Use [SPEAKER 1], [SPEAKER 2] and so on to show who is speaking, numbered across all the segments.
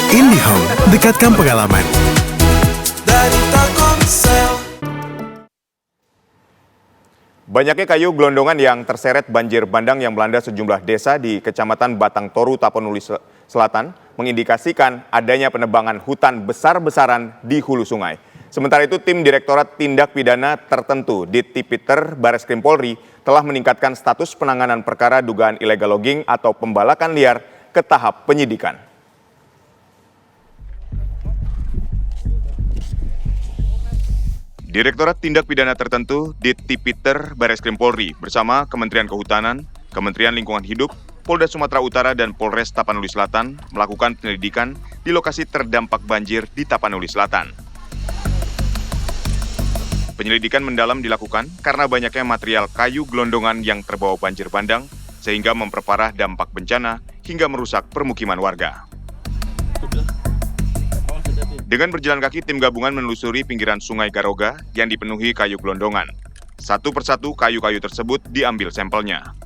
[SPEAKER 1] IndiHome, dekatkan pengalaman.
[SPEAKER 2] Dari Telkomsel.
[SPEAKER 3] Banyaknya kayu gelondongan yang terseret banjir bandang yang melanda sejumlah desa di Kecamatan Batang Toru, Tapanuli Selatan mengindikasikan adanya penebangan hutan besar-besaran di hulu sungai. Sementara itu, tim Direktorat Tindak Pidana Tertentu Ditipiter Bareskrim Polri telah meningkatkan status penanganan perkara dugaan illegal logging atau pembalakan liar ke tahap penyidikan. Direktorat Tindak Pidana Tertentu Ditipiter Bareskrim Polri bersama Kementerian Kehutanan, Kementerian Lingkungan Hidup, Polda Sumatera Utara dan Polres Tapanuli Selatan melakukan penyelidikan di lokasi terdampak banjir di Tapanuli Selatan. Penyelidikan mendalam dilakukan karena banyaknya material kayu gelondongan yang terbawa banjir bandang sehingga memperparah dampak bencana hingga merusak permukiman warga. Dengan berjalan kaki, tim gabungan menelusuri pinggiran Sungai Garoga yang dipenuhi kayu gelondongan. Satu persatu kayu-kayu tersebut diambil sampelnya.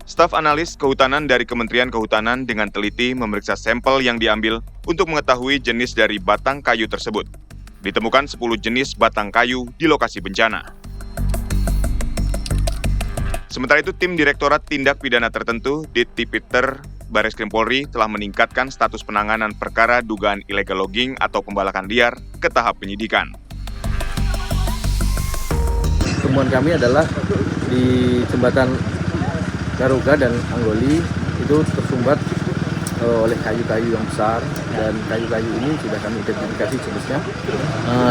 [SPEAKER 3] Staf analis kehutanan dari Kementerian Kehutanan dengan teliti memeriksa sampel yang diambil untuk mengetahui jenis dari batang kayu tersebut. Ditemukan 10 jenis batang kayu di lokasi bencana. Sementara itu, tim Direktorat Tindak Pidana Tertentu Ditipiter Bareskrim Polri telah meningkatkan status penanganan perkara dugaan illegal logging atau pembalakan liar ke tahap penyidikan.
[SPEAKER 4] Temuan kami adalah di jembatan Garoga dan Anggoli itu tersumbat oleh kayu-kayu yang besar, dan kayu-kayu ini sudah kami identifikasi jenisnya.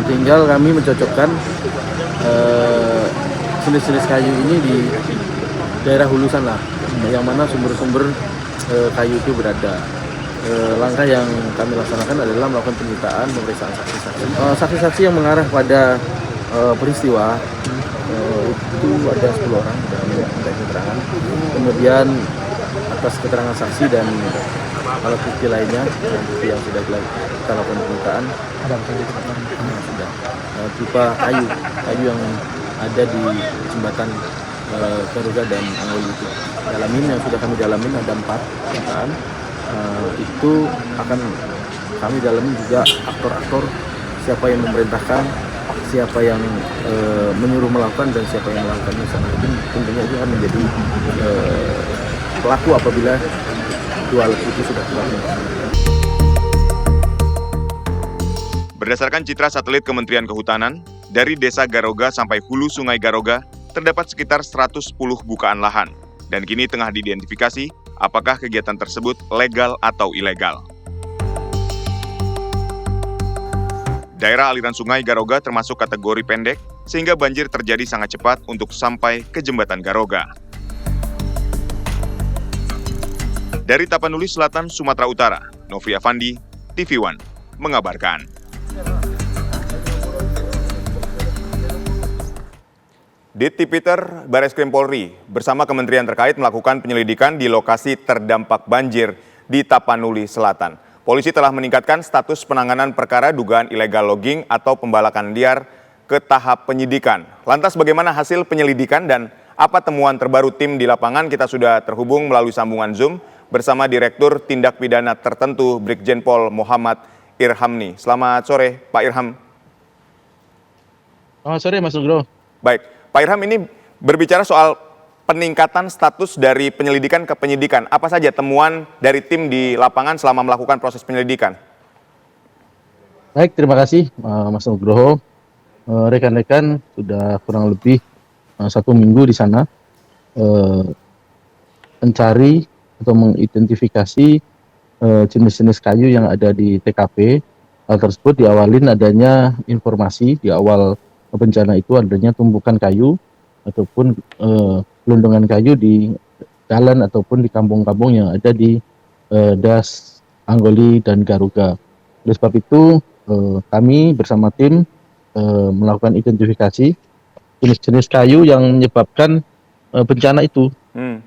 [SPEAKER 4] Tinggal kami mencocokkan jenis-jenis kayu ini di daerah hulu sana, yang mana sumber-sumber kayu itu berada. Langkah yang kami laksanakan adalah melakukan penyitaan, pemeriksaan saksi-saksi. Saksi-saksi yang mengarah pada peristiwa itu ada 10 orang dan minta keterangan. Kemudian atas keterangan saksi dan alat bukti lainnya, bukti yang sudah kita lakukan penyitaan, sudah berupa kayu yang ada di jembatan Garuga dan Anggoli itu. Dalamin yang sudah kami dalamin ada 4 penyitaan. Itu akan kami dalamin juga aktor-aktor, siapa yang memerintahkan, siapa yang menyuruh melakukan, dan siapa yang melakukannya sana. Tentunya itu akan menjadi pelaku apabila dua alat itu sudah dilakukan.
[SPEAKER 3] Berdasarkan citra satelit Kementerian Kehutanan, dari Desa Garoga sampai hulu Sungai Garoga terdapat sekitar 110 bukaan lahan, dan kini tengah diidentifikasi apakah kegiatan tersebut legal atau ilegal. Daerah aliran Sungai Garoga termasuk kategori pendek, sehingga banjir terjadi sangat cepat untuk sampai ke jembatan Garoga. Dari Tapanuli Selatan, Sumatera Utara, Novri Afandi, TV One, mengabarkan. Ditipiter Bareskrim Polri bersama kementerian terkait melakukan penyelidikan di lokasi terdampak banjir di Tapanuli Selatan. Polisi telah meningkatkan status penanganan perkara dugaan illegal logging atau pembalakan liar ke tahap penyidikan. Lantas bagaimana hasil penyelidikan dan apa temuan terbaru tim di lapangan? Kita sudah terhubung melalui sambungan Zoom bersama Direktur Tindak Pidana Tertentu Brigjen Pol Muhammad Irhamni. Selamat sore, Pak Irham.
[SPEAKER 4] Selamat sore, Mas Nugro.
[SPEAKER 3] Baik, Pak Irham, ini berbicara soal peningkatan status dari penyelidikan ke penyidikan. Apa saja temuan dari tim di lapangan selama melakukan proses penyelidikan?
[SPEAKER 4] Baik, terima kasih Mas Nugroho. Rekan-rekan sudah kurang lebih 1 minggu di sana mencari atau mengidentifikasi jenis-jenis kayu yang ada di TKP. Hal tersebut diawalin adanya informasi di awal bencana itu adanya tumpukan kayu ataupun gelondongan kayu di jalan ataupun di kampung-kampung yang ada di Das, Anggoli, dan Garuga. Oleh sebab itu kami bersama tim melakukan identifikasi jenis-jenis kayu yang menyebabkan bencana itu,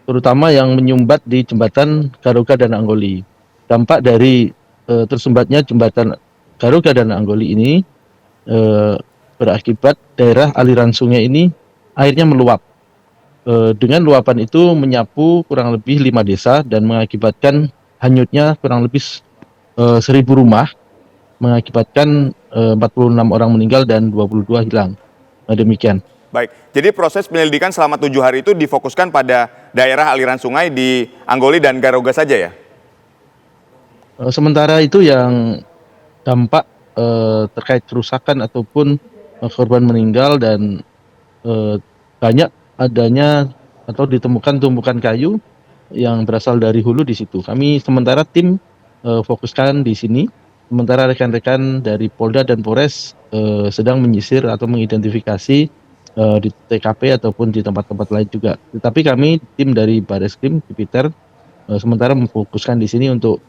[SPEAKER 4] terutama yang menyumbat di jembatan Garuga dan Anggoli. Dampak dari tersumbatnya jembatan Garuga dan Anggoli ini berakibat daerah aliran sungai ini airnya meluap. dengan luapan itu menyapu kurang lebih 5 desa dan mengakibatkan hanyutnya kurang lebih 1.000 rumah, mengakibatkan 46 orang meninggal dan 22 hilang. Demikian.
[SPEAKER 3] Baik, jadi proses penyelidikan selama 7 hari itu difokuskan pada daerah aliran sungai di Anggoli dan Garuga saja ya?
[SPEAKER 4] Sementara itu yang dampak terkait kerusakan ataupun korban meninggal dan banyak adanya atau ditemukan tumpukan kayu yang berasal dari hulu di situ. Kami sementara tim fokuskan di sini, sementara rekan-rekan dari Polda dan Polres sedang menyisir atau mengidentifikasi di TKP ataupun di tempat-tempat lain juga. Tetapi kami tim dari Bareskrim Jupiter sementara memfokuskan di sini untuk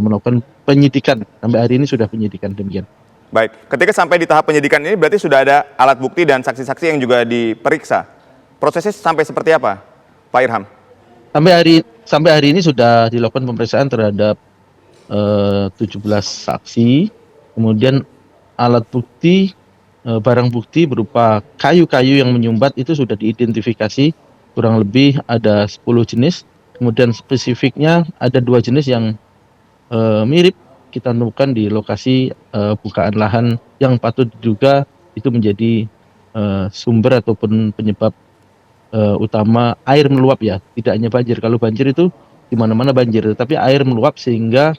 [SPEAKER 4] melakukan penyidikan. Sampai hari ini sudah penyidikan, demikian.
[SPEAKER 3] Baik, ketika sampai di tahap penyidikan ini berarti sudah ada alat bukti dan saksi-saksi yang juga diperiksa. Prosesnya sampai seperti apa, Pak Irham?
[SPEAKER 4] Sampai hari ini sudah dilakukan pemeriksaan terhadap 17 saksi, kemudian alat bukti, barang bukti berupa kayu-kayu yang menyumbat itu sudah diidentifikasi kurang lebih ada 10 jenis, kemudian spesifiknya ada 2 jenis yang mirip kita temukan di lokasi bukaan lahan yang patut diduga itu menjadi sumber ataupun penyebab utama air meluap ya, tidak hanya banjir. Kalau banjir itu di mana-mana banjir, tapi air meluap sehingga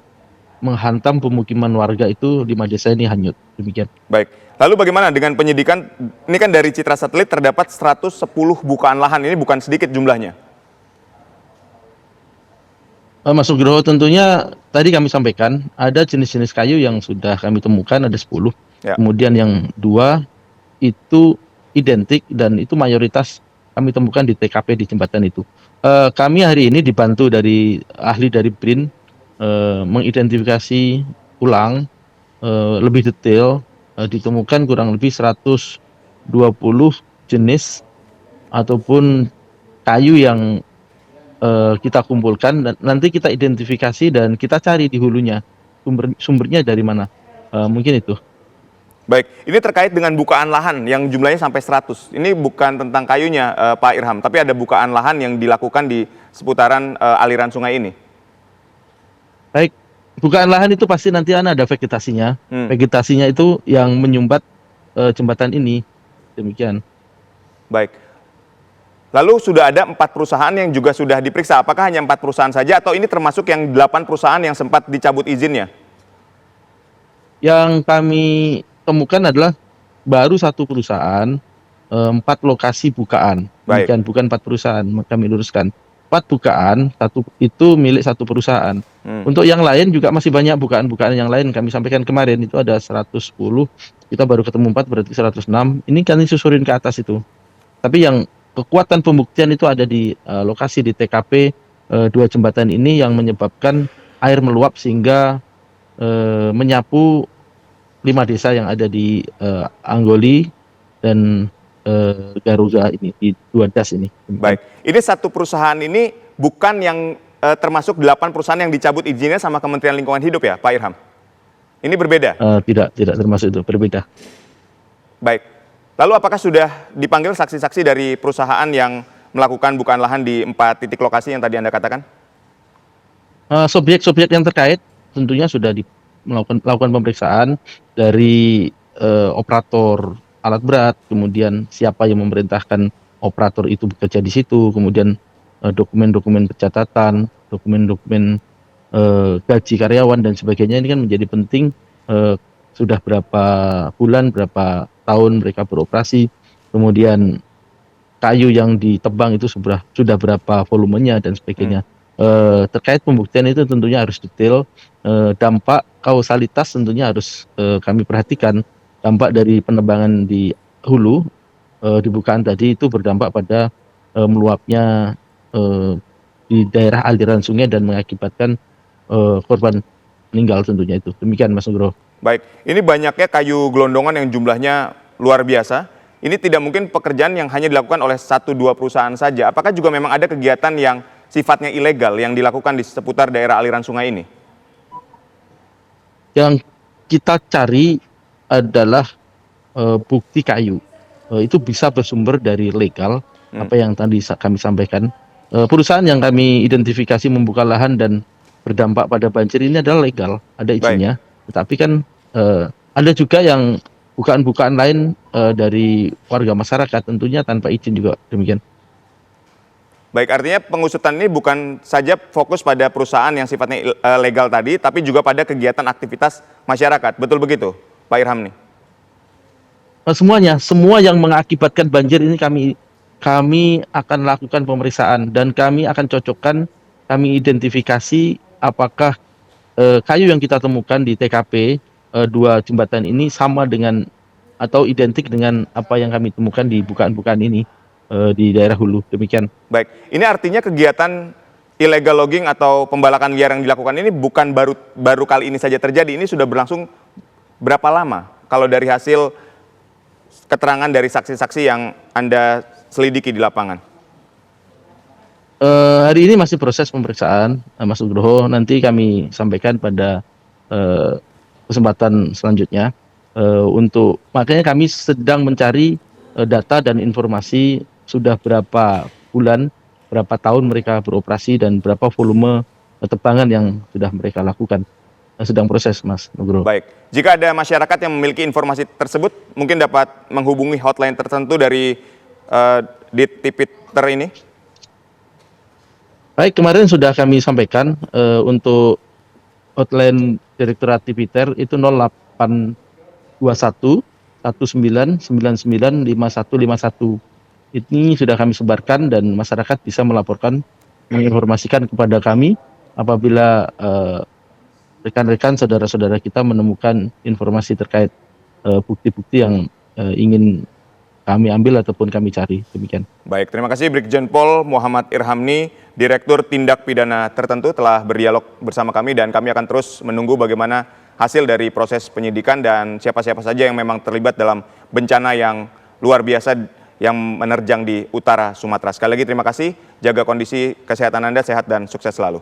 [SPEAKER 4] menghantam pemukiman warga itu 5 desa ini hanyut. Demikian.
[SPEAKER 3] Baik, lalu bagaimana dengan penyidikan? Ini kan dari citra satelit terdapat 110 bukaan lahan, ini bukan sedikit jumlahnya.
[SPEAKER 4] Mas Nugroho, tentunya tadi kami sampaikan ada jenis-jenis kayu yang sudah kami temukan ada 10.
[SPEAKER 3] Ya.
[SPEAKER 4] Kemudian yang 2 itu identik dan itu mayoritas kami temukan di TKP di jembatan itu. Kami hari ini dibantu dari ahli dari BRIN mengidentifikasi ulang lebih detail, ditemukan kurang lebih 120 jenis ataupun kayu yang kita kumpulkan dan nanti kita identifikasi dan kita cari di hulunya sumbernya dari mana. Mungkin itu.
[SPEAKER 3] Baik, ini terkait dengan bukaan lahan yang jumlahnya sampai 100. Ini bukan tentang kayunya, Pak Irham, tapi ada bukaan lahan yang dilakukan di seputaran aliran sungai ini.
[SPEAKER 4] Baik, bukaan lahan itu pasti nanti ada vegetasinya. Vegetasinya itu yang menyumbat jembatan ini. Demikian.
[SPEAKER 3] Baik. Lalu sudah ada 4 perusahaan yang juga sudah diperiksa. Apakah hanya 4 perusahaan saja atau ini termasuk yang 8 perusahaan yang sempat dicabut izinnya?
[SPEAKER 4] Yang kami temukan adalah baru 1 perusahaan, 4 lokasi bukaan.
[SPEAKER 3] Baik.
[SPEAKER 4] Demikian, bukan 4 perusahaan, kami luruskan. 4 bukaan, 1 itu milik 1 perusahaan. Untuk yang lain juga masih banyak bukaan-bukaan yang lain. Kami sampaikan kemarin itu ada 110, kita baru ketemu 4 berarti 106. Ini kan disusurin ke atas itu. Tapi yang kekuatan pembuktian itu ada di lokasi di TKP 2 jembatan ini yang menyebabkan air meluap sehingga menyapu 5 desa yang ada di Anggoli dan Garuga ini, di 2 das ini.
[SPEAKER 3] Baik, ini 1 perusahaan ini bukan yang termasuk 8 perusahaan yang dicabut izinnya sama Kementerian Lingkungan Hidup ya, Pak Irham? Ini berbeda?
[SPEAKER 4] Tidak termasuk itu, berbeda.
[SPEAKER 3] Baik, lalu apakah sudah dipanggil saksi-saksi dari perusahaan yang melakukan bukaan lahan di 4 titik lokasi yang tadi Anda katakan?
[SPEAKER 4] Subjek-subjek yang terkait tentunya sudah melakukan pemeriksaan dari operator alat berat, kemudian siapa yang memerintahkan operator itu bekerja di situ, kemudian dokumen-dokumen pencatatan, dokumen-dokumen gaji karyawan dan sebagainya. Ini kan menjadi penting, sudah berapa bulan, berapa tahun mereka beroperasi, kemudian kayu yang ditebang itu sudah berapa volumenya dan sebagainya. Terkait pembuktian itu tentunya harus detail, dampak kausalitas tentunya harus kami perhatikan. Dampak dari penebangan di hulu di bukaan tadi itu berdampak pada meluapnya di daerah aliran sungai dan mengakibatkan korban meninggal tentunya itu. Demikian Mas Nugroho.
[SPEAKER 3] Baik, ini banyaknya kayu gelondongan yang jumlahnya luar biasa. Ini tidak mungkin pekerjaan yang hanya dilakukan oleh 1-2 perusahaan saja. Apakah juga memang ada kegiatan yang sifatnya ilegal yang dilakukan di seputar daerah aliran sungai ini?
[SPEAKER 4] Yang kita cari adalah bukti kayu. Itu bisa bersumber dari legal, apa yang tadi kami sampaikan. Perusahaan yang kami identifikasi membuka lahan dan berdampak pada banjir ini adalah legal, ada izinnya. Tetapi kan ada juga yang bukaan-bukaan lain dari warga masyarakat, tentunya tanpa izin juga demikian.
[SPEAKER 3] Baik, artinya pengusutan ini bukan saja fokus pada perusahaan yang sifatnya legal tadi, tapi juga pada kegiatan aktivitas masyarakat. Betul begitu, Pak Irham nih?
[SPEAKER 4] Semuanya, semua yang mengakibatkan banjir ini kami akan lakukan pemeriksaan dan kami akan cocokkan, kami identifikasi apakah kayu yang kita temukan di TKP dua jembatan ini sama dengan atau identik dengan apa yang kami temukan di bukaan-bukaan ini di daerah hulu, demikian.
[SPEAKER 3] Baik, ini artinya kegiatan illegal logging atau pembalakan liar yang dilakukan ini bukan baru kali ini saja terjadi, ini sudah berlangsung berapa lama? Kalau dari hasil keterangan dari saksi-saksi yang Anda selidiki di lapangan?
[SPEAKER 4] Hari ini masih proses pemeriksaan, Mas Nugroho. Nanti kami sampaikan pada kesempatan selanjutnya. Makanya kami sedang mencari data dan informasi sudah berapa bulan, berapa tahun mereka beroperasi dan berapa volume tebangan yang sudah mereka lakukan. Sedang proses, Mas Nugroho.
[SPEAKER 3] Baik, jika ada masyarakat yang memiliki informasi tersebut, mungkin dapat menghubungi hotline tertentu dari Ditipiter ini? Baik,
[SPEAKER 4] kemarin sudah kami sampaikan untuk hotline Direktorat Tipiter itu 0821 1999 5151. Ini sudah kami sebarkan dan masyarakat bisa melaporkan, menginformasikan kepada kami apabila rekan-rekan saudara-saudara kita menemukan informasi terkait bukti-bukti yang ingin kami ambil ataupun kami cari, demikian.
[SPEAKER 3] Baik, terima kasih Brigjen Pol Muhammad Irhamni, Direktur Tindak Pidana Tertentu telah berdialog bersama kami dan kami akan terus menunggu bagaimana hasil dari proses penyidikan dan siapa-siapa saja yang memang terlibat dalam bencana yang luar biasa yang menerjang di utara Sumatera. Sekali lagi terima kasih, jaga kondisi kesehatan Anda, sehat dan sukses selalu.